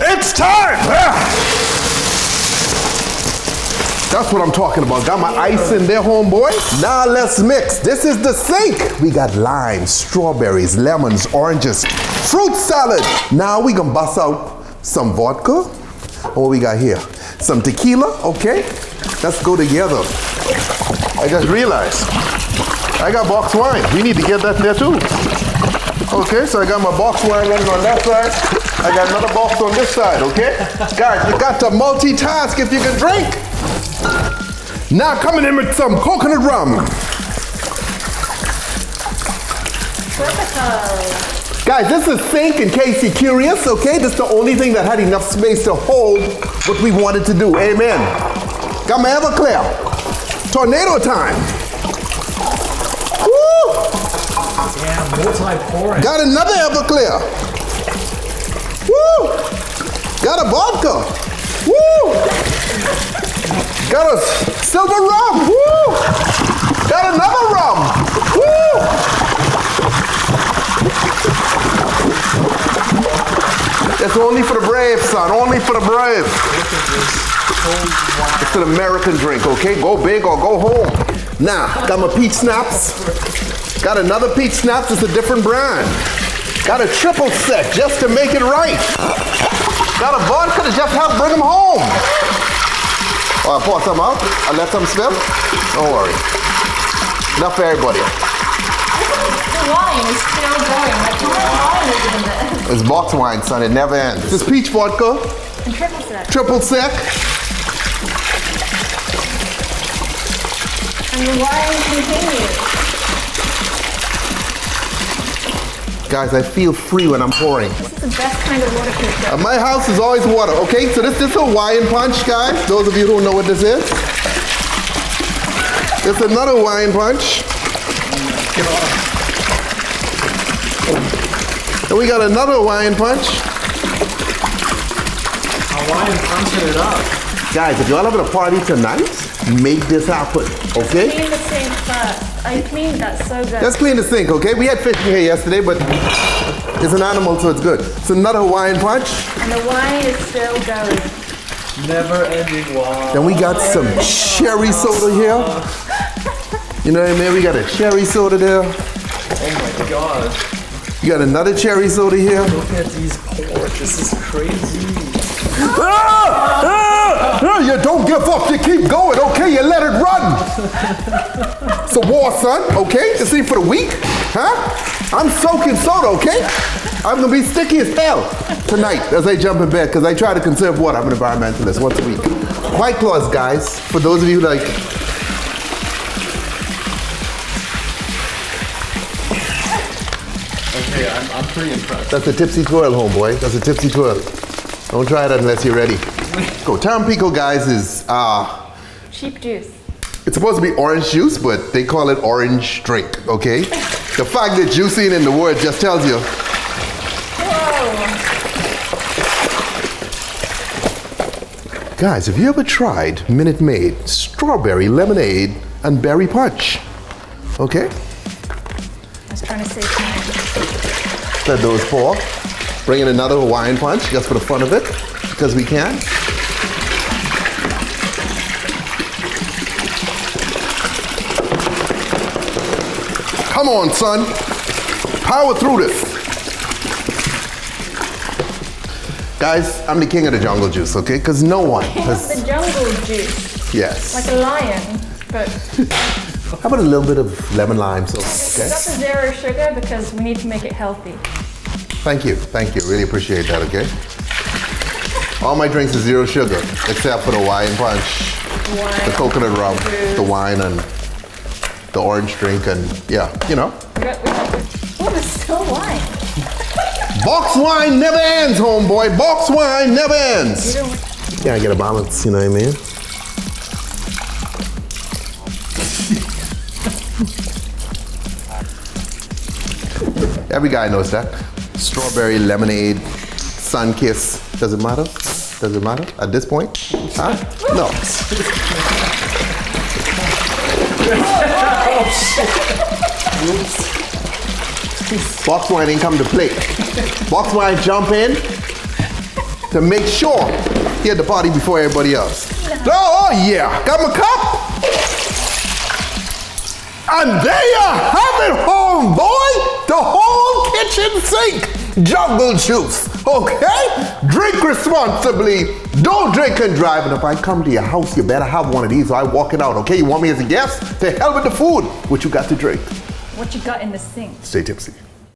It's time! That's what I'm talking about. Got my ice in there, homeboy. Now let's mix. This is the sink. We got limes, strawberries, lemons, oranges, fruit salad. Now we gonna bust out some vodka. What we got here? Some tequila, okay? Let's go together. I just realized I got box wine. We need to get that there too. Okay, so I got my box wine running on that side. I got another box on this side, okay? Guys, you got to multitask if you can drink. Now coming in with some coconut rum. Guys, this is sink in case you're curious, okay? This is the only thing that had enough space to hold what we wanted to do, amen. Got my Everclear. Tornado time. Woo! Yeah, multi-pouring. Got another Everclear. Woo! Got a vodka. Woo! Got a silver rum. Woo! Got another rum. Woo! It's only for the brave, son. Only for the brave. It's an American drink, okay? Go big or go home. Now, got my peach snaps. Got another peach snaps. It's a different brand. Got a triple sec just to make it right. Got a vodka to just help bring them home. I pour some out. I let some spill. Don't worry. Enough for everybody. The wine is still going. Like, wine is in there. It's box wine, son. It never ends. This is peach vodka. And triple sec. Triple sec. And the wine continues. Guys, I feel free when I'm pouring. This is the best kind of water cooler. My house is always water, okay? So this is Hawaiian punch, guys. Those of you who don't know what this is. It's another Hawaiian punch. And we got another Hawaiian punch. Hawaiian punching it up. Guys, if y'all having a party tonight, make this happen, okay? Clean the sink first. I cleaned that so good. Let's clean the sink, okay? We had fish in here yesterday, but it's an animal, so it's good. It's another Hawaiian punch. And the wine is still going. Never ending wine. Then we got some cherry soda here. You know what I mean? We got a cherry soda there. Oh my god. You got another cherry soda here. Look at these pours. This is crazy. You don't give up, you keep going, okay? You let it run. It's a war, son, okay? This ain't for the weak, huh? I'm soaking soda, okay? I'm gonna be sticky as hell tonight as I jump in bed because I try to conserve water. I'm an environmentalist once a week. White Claws, guys, for those of you like. Okay, I'm pretty impressed. That's a tipsy twirl, homeboy. That's a tipsy twirl. Don't try that unless you're ready. Go. Tampico, guys, is Cheap juice. it's supposed to be orange juice, but they call it orange drink, okay? The fact that juicy in the word just tells you. Whoa. Guys, have you ever tried Minute Maid strawberry lemonade and berry punch? Okay? I was trying to save time. Let those pour. Bring in another Hawaiian punch just for the fun of it, because we can. Come on, son. Power through this. Guys, I'm the king of the jungle juice, okay? Because no one has... The jungle juice. Yes. Like a lion, but... How about a little bit of lemon lime soda, okay? Got the zero sugar because we need to make it healthy. Thank you. Really appreciate that, okay? All my drinks are zero sugar, except for the Hawaiian punch, the coconut rum, the wine, and the orange drink, and yeah, you know. Oh, there's still wine. Box wine never ends, homeboy. Box wine never ends. Yeah, I get a balance, you know what I mean? Every guy knows that. Strawberry lemonade, sun kiss. Does it matter? Does it matter at this point? Huh? No. Box wine ain't come to play. Box wine jump in. to make sure he had the party before everybody else. Oh yeah, got my cup. And there you have it, homeboy. The whole kitchen sink. Jungle juice, okay? Drink responsibly. Don't drink and drive. And if I come to your house, you better have one of these or I walk it out, okay? You want me as a guest? To hell with the food. What you got to drink? What you got in the sink? Stay tipsy.